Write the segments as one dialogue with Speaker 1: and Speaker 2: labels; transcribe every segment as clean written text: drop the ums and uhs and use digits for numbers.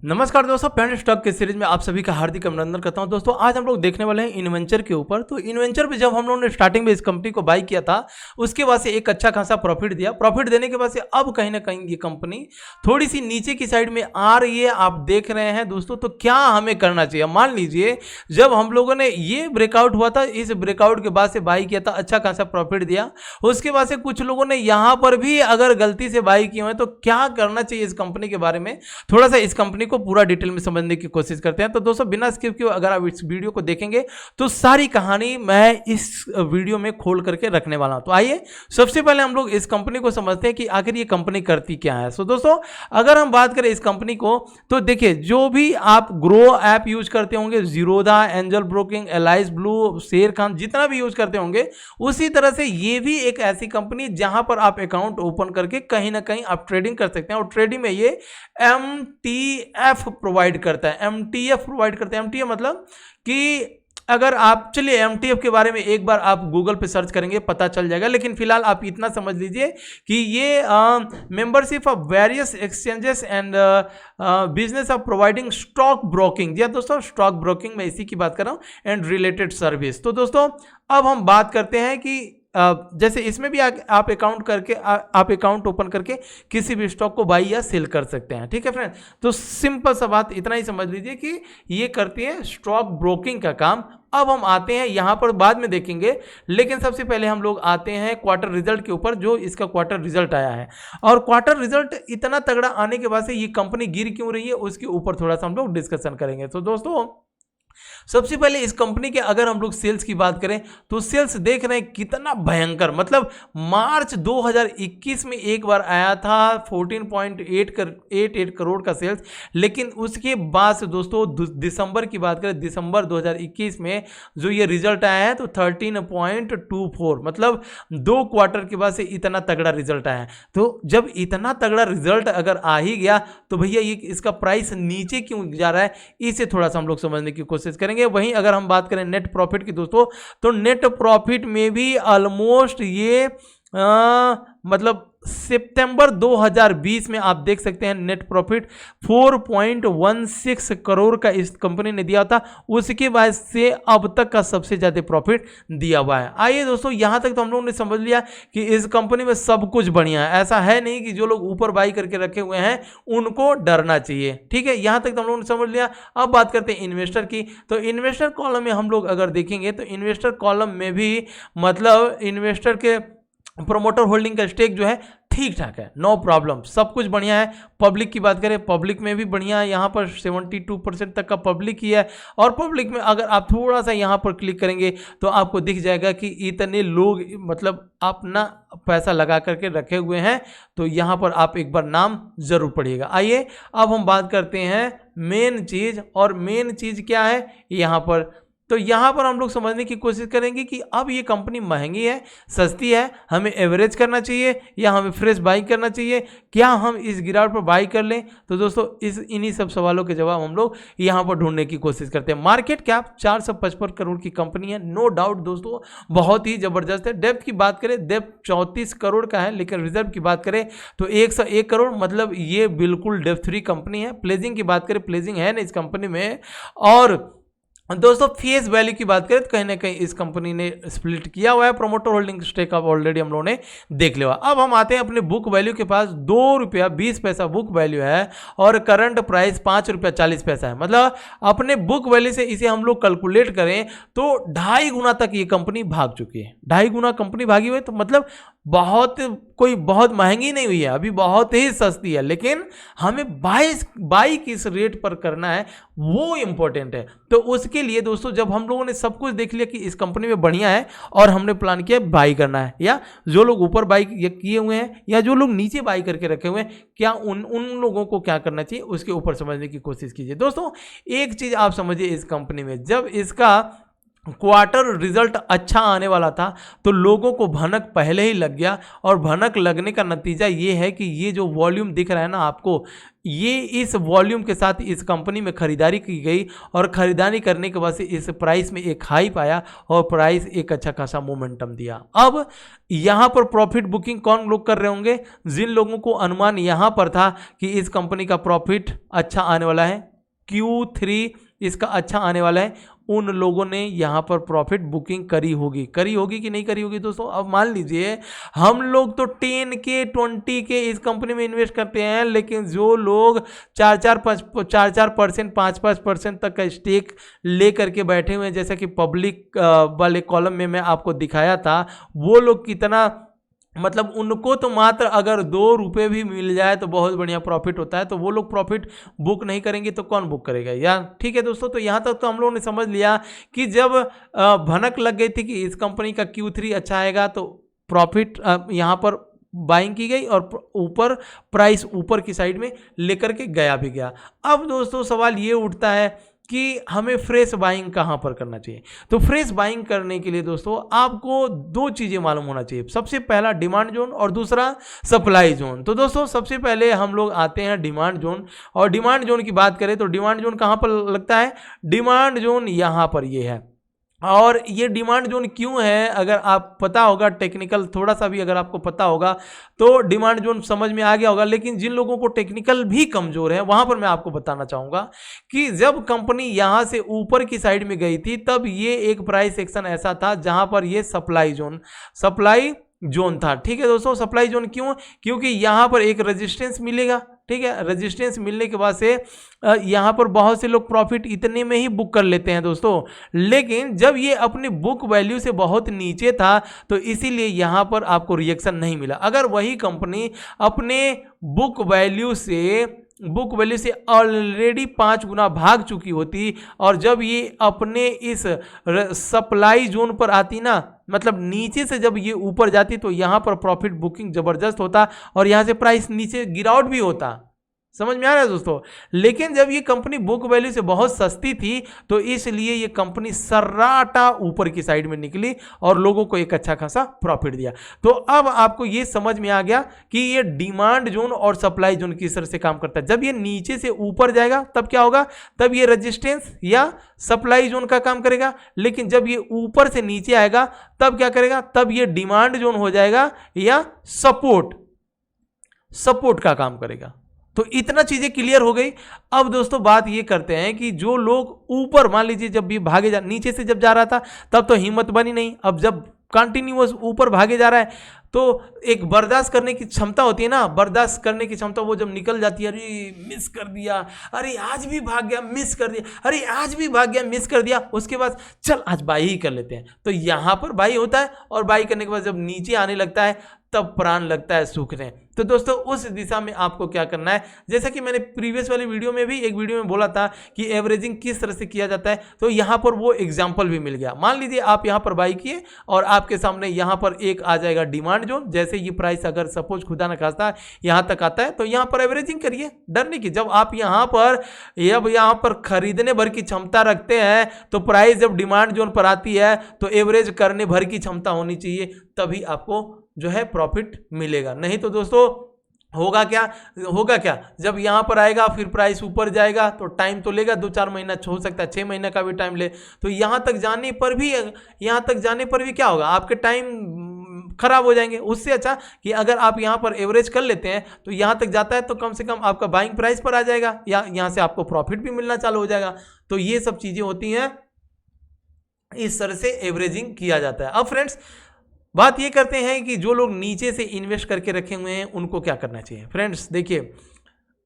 Speaker 1: नमस्कार दोस्तों, paint stock के सीरीज में आप सभी का हार्दिक अभिनंदन करता हूं। दोस्तों आज हम लोग देखने वाले हैं इन्वेंचर के ऊपर। तो इन्वेंचर पे जब हम लोगों ने स्टार्टिंग में इस कंपनी को बाई किया था, उसके बाद से एक अच्छा खासा प्रॉफिट दिया। प्रॉफिट देने के बाद से अब कहीं ना कहीं ये कंपनी थोड़ी सी नीचे की साइड में आ रही है, आप देख रहे हैं दोस्तों। तो क्या हमें करना चाहिए? मान लीजिए जब हम लोगों ने ये ब्रेकआउट हुआ था, इस ब्रेकआउट के बाद से बाई किया था, अच्छा खासा प्रॉफिट दिया। उसके बाद से कुछ लोगों ने यहां पर भी अगर गलती से बाई किए हैं, तो क्या करना चाहिए इस कंपनी के बारे में थोड़ा सा इस कंपनी को पूरा डिटेल में समझने की कोशिश करते हैं। तो दोस्तों बिना स्किप किए अगर आप इस वीडियो को देखेंगे तो सारी कहानी मैं इस वीडियो में खोल करके रखने वाला हूं। तो आइए सबसे पहले हम लोग इस कंपनी को समझते हैं कि आखिर ये कंपनी करती क्या है। सो दोस्तों अगर हम बात करें इस कंपनी को, तो देखिए जो भी आप ग्रो ऐप यूज करते होंगे, Zerodha, angel broking, alias blue, शेर खान, जितना भी यूज करते होंगे, उसी तरह से ये भी एक ऐसी कंपनी जहां पर आप अकाउंट ओपन करके कहीं ना कहीं आप ट्रेडिंग कर सकते हैं। और ट्रेडिंग में ये MTF प्रोवाइड करता है। MTF प्रोवाइड करता है। MTF मतलब कि अगर आप, चलिए MTF के बारे में एक बार आप गूगल पे सर्च करेंगे पता चल जाएगा, लेकिन फिलहाल आप इतना समझ लीजिए कि ये membership of various exchanges and business of providing stock broking. जी दोस्तों, स्टॉक ब्रोकिंग में इसी की बात कर रहा हूं, एंड रिलेटेड सर्विस। तो दोस्तों अब हम बात करते हैं कि जैसे इसमें भी आप अकाउंट ओपन करके किसी भी स्टॉक को बाई या सेल कर सकते हैं। ठीक है फ्रेंड, तो सिंपल सा बात इतना ही समझ लीजिए कि ये करती है स्टॉक ब्रोकिंग का काम। अब हम आते हैं यहां पर, बाद में देखेंगे, लेकिन सबसे पहले हम लोग आते हैं क्वार्टर रिजल्ट के ऊपर, जो इसका क्वार्टर रिजल्ट आया है। और क्वार्टर रिजल्ट इतना तगड़ा आने के बाद से ये कंपनी गिर क्यों रही है, उसके ऊपर थोड़ा सा हम लोग डिस्कशन करेंगे। तो दोस्तों सबसे पहले इस कंपनी के अगर हम लोग सेल्स की बात करें, तो सेल्स देख रहे हैं कितना भयंकर, मतलब मार्च 2021 में एक बार आया था 14.88 करोड़ का सेल्स। लेकिन उसके बाद से दोस्तों दिसंबर की बात करें, दिसंबर 2021 में जो ये रिजल्ट आया है तो 13.24, मतलब 2 क्वार्टर के बाद से इतना तगड़ा रिजल्ट आया है। तो जब इतना तगड़ा रिजल्ट अगर आ ही गया, तो भैया ये इसका प्राइस नीचे क्यों जा रहा है, इसे थोड़ा सा हम लोग समझने की कोशिश करेंगे। वहीं अगर हम बात करें नेट प्रॉफिट की दोस्तों, तो नेट प्रॉफिट में भी ऑलमोस्ट ये मतलब सितंबर 2020 में आप देख सकते हैं नेट प्रॉफिट 4.16 करोड़ का इस कंपनी ने दिया था। उसके बाद से अब तक का सबसे ज्यादा प्रॉफिट दिया हुआ है। आइए दोस्तों, यहां तक तो हम लोगों ने समझ लिया कि इस कंपनी में सब कुछ बढ़िया है। ऐसा है नहीं कि जो लोग ऊपर बाई करके रखे हुए हैं उनको डरना चाहिए। ठीक है, यहां तक तो हम लोगों ने समझ लिया। अब बात करते हैं इन्वेस्टर की। तो इन्वेस्टर कॉलम में हम लोग अगर देखेंगे, तो इन्वेस्टर कॉलम में भी मतलब इन्वेस्टर के प्रोमोटर होल्डिंग का स्टेक जो है ठीक ठाक है, नो प्रॉब्लम, सब कुछ बढ़िया है। पब्लिक की बात करें, पब्लिक में भी बढ़िया है, यहाँ पर 72% तक का पब्लिक ही है। और पब्लिक में अगर आप थोड़ा सा यहाँ पर क्लिक करेंगे तो आपको दिख जाएगा कि इतने लोग मतलब अपना पैसा लगा करके रखे हुए हैं। तो यहाँ पर आप एक बार नाम जरूर पढ़िएगा। आइए अब हम बात करते हैं मेन चीज, और मेन चीज क्या है यहाँ पर। तो यहां पर हम लोग समझने की कोशिश करेंगे कि अब ये कंपनी महंगी है, सस्ती है, हमें एवरेज करना चाहिए या हमें फ्रेश बाई करना चाहिए, क्या हम इस गिरावट पर बाई कर लें। तो दोस्तों इन्हीं सब सवालों के जवाब हम लोग यहां पर ढूंढने की कोशिश करते हैं। मार्केट कैप 455 करोड़ की कंपनी है, नो डाउट दोस्तों, बहुत ही जबरदस्त है। डेप्थ की बात करें, डेप्थ 34 करोड़ का है, लेकिन रिजर्व की बात करें तो 101 करोड़, मतलब ये बिल्कुल डेप्थ फ्री कंपनी है। प्लेजिंग की बात करें, प्लेजिंग है ना इस कंपनी में। और दोस्तों फेस वैल्यू की बात करें तो कहीं ना कहीं इस कंपनी ने स्प्लिट किया हुआ है। प्रोमोटर होल्डिंग स्टेक अब ऑलरेडी हम लोगों ने देख लिया। अब हम आते हैं अपने बुक वैल्यू के पास। 2 रुपया 20 पैसा बुक वैल्यू है और करंट प्राइस 5 रुपया 40 पैसा है। मतलब अपने बुक वैल्यू से इसे हम लोग कैलकुलेट करें तो 2.5 गुना तक ये कंपनी भाग चुकी है। 2.5 गुना कंपनी भागी हुई है, तो मतलब कोई बहुत महंगी नहीं हुई है, अभी बहुत ही सस्ती है। लेकिन हमें बाई किस रेट पर करना है वो इंपॉर्टेंट है। तो उसके लिए दोस्तों जब हम लोगों ने सब कुछ देख लिया कि इस कंपनी में बढ़िया है और हमने प्लान किया बाई करना है, या जो लोग ऊपर बाई किए हुए हैं या जो लोग नीचे बाई करके रखे हुए हैं, क्या उन लोगों को क्या करना चाहिए उसके ऊपर समझने की कोशिश कीजिए। दोस्तों एक चीज आप समझिए, इस कंपनी में जब इसका क्वार्टर रिजल्ट अच्छा आने वाला था तो लोगों को भनक पहले ही लग गया, और भनक लगने का नतीजा ये है कि ये जो वॉल्यूम दिख रहा है ना आपको, ये इस वॉल्यूम के साथ इस कंपनी में खरीदारी की गई, और खरीदारी करने के बाद से इस प्राइस में एक हाइप आया और प्राइस एक अच्छा खासा मोमेंटम दिया। अब यहाँ पर प्रॉफिट बुकिंग कौन लोग कर रहे होंगे? जिन लोगों को अनुमान यहाँ पर था कि इस कंपनी का प्रॉफिट अच्छा आने वाला है, Q3 इसका अच्छा आने वाला है, उन लोगों ने यहाँ पर प्रॉफिट बुकिंग करी होगी कि नहीं करी होगी दोस्तों? अब मान लीजिए हम लोग तो 10K 20K इस कंपनी में इन्वेस्ट करते हैं, लेकिन जो लोग 4% 5% तक का स्टेक ले करके बैठे हुए हैं, जैसा कि पब्लिक वाले कॉलम में मैं आपको दिखाया था, वो लोग कितना, मतलब उनको तो मात्र अगर 2 रुपये भी मिल जाए तो बहुत बढ़िया प्रॉफिट होता है, तो वो लोग प्रॉफिट बुक नहीं करेंगे तो कौन बुक करेगा यार? ठीक है दोस्तों, तो यहाँ तक तो हम लोगों ने समझ लिया कि जब भनक लग गई थी कि इस कंपनी का Q3 अच्छा आएगा तो प्रॉफिट यहाँ पर बाइंग की गई और ऊपर प्राइस ऊपर की साइड में लेकर के गया भी गया। अब दोस्तों सवाल ये उठता है कि हमें फ्रेश बाइंग कहां पर करना चाहिए? तो फ्रेश बाइंग करने के लिए दोस्तों आपको 2 चीजें मालूम होना चाहिए। सबसे पहला डिमांड जोन और दूसरा सप्लाई जोन। तो दोस्तों सबसे पहले हम लोग आते हैं डिमांड जोन, और डिमांड जोन की बात करें तो डिमांड जोन कहां पर लगता है? डिमांड जोन यहां पर ये है। और ये डिमांड जोन क्यों है, अगर आप पता होगा, टेक्निकल थोड़ा सा भी अगर आपको पता होगा तो डिमांड जोन समझ में आ गया होगा, लेकिन जिन लोगों को टेक्निकल भी कमजोर है वहां पर मैं आपको बताना चाहूंगा कि जब कंपनी यहां से ऊपर की साइड में गई थी तब ये एक प्राइस सेक्शन ऐसा था जहां पर ये सप्लाई जोन था। ठीक है दोस्तों, सप्लाई जोन क्यों? क्योंकि यहां पर एक रेजिस्टेंस मिलेगा, ठीक है, रेजिस्टेंस मिलने के बाद से यहां पर बहुत से लोग प्रॉफिट इतने में ही बुक कर लेते हैं दोस्तों, लेकिन जब ये अपने बुक वैल्यू से बहुत नीचे था तो इसीलिए यहां पर आपको रिएक्शन नहीं मिला। अगर वही कंपनी अपने बुक वैल्यू से ऑलरेडी 5 गुना भाग चुकी होती, और जब ये अपने इस सप्लाई जोन पर आती ना, मतलब नीचे से जब ये ऊपर जाती, तो यहां पर प्रॉफिट बुकिंग जबरदस्त होता और यहां से प्राइस नीचे गिरावट भी होता। समझ में आ रहा है दोस्तों? लेकिन जब ये कंपनी बुक वैल्यू से बहुत सस्ती थी तो इसलिए ये कंपनी सर्राटा ऊपर की साइड में निकली और लोगों को एक अच्छा खासा प्रॉफिट दिया। तो अब आपको ये समझ में आ गया कि ये डिमांड जोन और सप्लाई जोन किस तरह से काम करता है। जब ये नीचे से ऊपर जाएगा तब क्या होगा? तब ये रेजिस्टेंस या सप्लाई जोन का काम करेगा, लेकिन जब ये ऊपर से नीचे आएगा तब क्या करेगा? तब ये डिमांड जोन हो जाएगा या सपोर्ट का काम करेगा। तो इतना चीजें क्लियर हो गई। अब दोस्तों बात ये करते हैं कि जो लोग ऊपर, मान लीजिए जब ये नीचे से जब जा रहा था तब तो हिम्मत बनी नहीं, अब जब कंटिन्यूअस ऊपर भागे जा रहा है तो एक बर्दाश्त करने की क्षमता होती है ना, बर्दाश्त करने की क्षमता, वो जब निकल जाती है, अरे मिस कर दिया, अरे आज भी भाग गया मिस कर दिया, अरे आज भी भाग गया मिस कर दिया, उसके बाद चल आज बाई ही कर लेते हैं, तो यहाँ पर बाई होता है और बाई करने के बाद जब नीचे आने लगता है तब प्राण लगता है सूखने। तो दोस्तों उस दिशा में आपको क्या करना है, जैसा कि मैंने प्रीवियस वाली वीडियो में भी एक वीडियो में बोला था कि एवरेजिंग किस तरह से किया जाता है, तो यहाँ पर वो एग्जांपल भी मिल गया। मान लीजिए आप यहाँ पर बाई किए और आपके सामने यहाँ पर एक आ जाएगा डिमांड जोन, जैसे ये प्राइस अगर सपोज खुदा न खास्ता यहाँ तक आता है तो यहाँ पर एवरेजिंग करिए, डर नहीं कि जब आप यहाँ पर खरीदने भर की क्षमता रखते हैं तो प्राइस जब डिमांड जोन पर आती है तो एवरेज करने भर की क्षमता होनी चाहिए, तभी आपको जो है प्रॉफिट मिलेगा। नहीं तो दोस्तों होगा क्या, जब यहाँ पर आएगा फिर प्राइस ऊपर जाएगा तो टाइम तो लेगा, 2-4 महीना हो सकता है 6 महीने का भी टाइम ले, तो यहाँ तक जाने पर भी क्या होगा, आपके टाइम खराब हो जाएंगे। उससे अच्छा कि अगर आप यहाँ पर एवरेज कर लेते हैं तो यहाँ तक जाता है तो कम से कम आपका बाइंग प्राइस पर आ जाएगा या यहाँ से आपको प्रॉफिट भी मिलना चालू हो जाएगा। तो ये सब चीजें होती हैं, इस तरह से एवरेजिंग किया जाता है। अब फ्रेंड्स बात ये करते हैं कि जो लोग नीचे से इन्वेस्ट करके रखे हुए हैं उनको क्या करना चाहिए। फ्रेंड्स देखिए,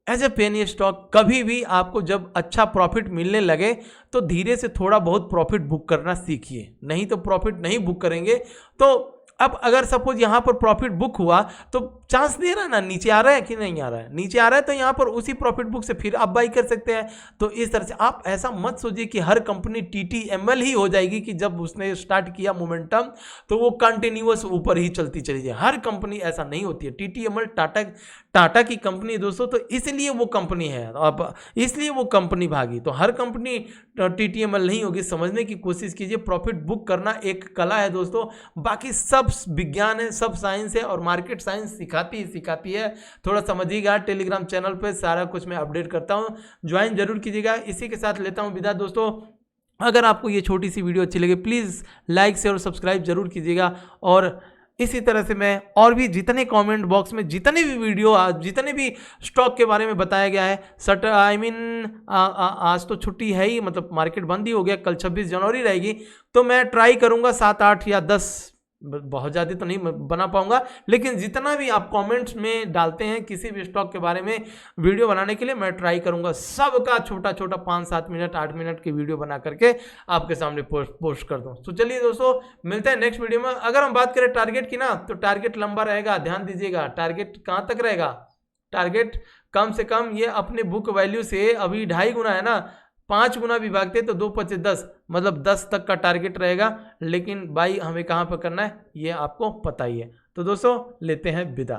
Speaker 1: एज ए पेनी स्टॉक कभी भी आपको जब अच्छा प्रॉफिट मिलने लगे तो धीरे से थोड़ा बहुत प्रॉफिट बुक करना सीखिए, नहीं तो प्रॉफिट नहीं बुक करेंगे तो अब अगर सपोज यहाँ पर प्रॉफिट बुक हुआ तो चांस दे रहा है ना, नीचे आ रहा है कि नहीं आ रहा है, नीचे आ रहा है तो यहाँ पर उसी प्रॉफिट बुक से फिर आप बाई कर सकते हैं। तो इस तरह से आप ऐसा मत सोचिए कि हर कंपनी TTML ही हो जाएगी कि जब उसने स्टार्ट किया मोमेंटम तो वो कंटिन्यूअस ऊपर ही चलती चली जाए। हर कंपनी ऐसा नहीं होती है। TTML टाटा की कंपनी है दोस्तों, तो इसलिए वो कंपनी है, अब इसलिए वो कंपनी भागी। तो हर कंपनी टीटीएमएल नहीं होगी, समझने की कोशिश कीजिए। प्रॉफिट बुक करना एक कला है दोस्तों, बाकी सब विज्ञान है, सब साइंस है, और मार्केट साइंस सिखाती है। थोड़ा समझिएगा, टेलीग्राम चैनल पे सारा कुछ मैं अपडेट करता हूँ, ज्वाइन जरूर कीजिएगा। इसी के साथ लेता हूँ विदा दोस्तों। अगर आपको ये छोटी सी वीडियो अच्छी लगे प्लीज़ लाइक शेयर और सब्सक्राइब जरूर कीजिएगा। और इसी तरह से मैं और भी जितने कमेंट बॉक्स में जितने भी वीडियो जितने भी स्टॉक के बारे में बताया गया है, आज तो छुट्टी है ही, मतलब मार्केट बंद ही हो गया, कल 26 जनवरी रहेगी, तो मैं ट्राई करूंगा 7, 8 या 10, बहुत ज़्यादा तो नहीं बना पाऊंगा, लेकिन जितना भी आप कमेंट्स में डालते हैं किसी भी स्टॉक के बारे में वीडियो बनाने के लिए, मैं ट्राई करूंगा सबका छोटा छोटा 5, 7 मिनट 8 मिनट की वीडियो बना करके आपके सामने पोस्ट कर दूं। तो चलिए दोस्तों, मिलते हैं नेक्स्ट वीडियो में। अगर हम बात करें टारगेट की ना, तो टारगेट लंबा रहेगा, ध्यान दीजिएगा। टारगेट कहाँ तक रहेगा? टारगेट कम से कम ये अपने बुक वैल्यू से अभी 2.5 गुना है ना, 5 गुना भी भागते तो 2 5 10, मतलब 10 तक का टारगेट रहेगा। लेकिन बाई हमें कहाँ पर करना है ये आपको पता ही है। तो दोस्तों लेते हैं विदा।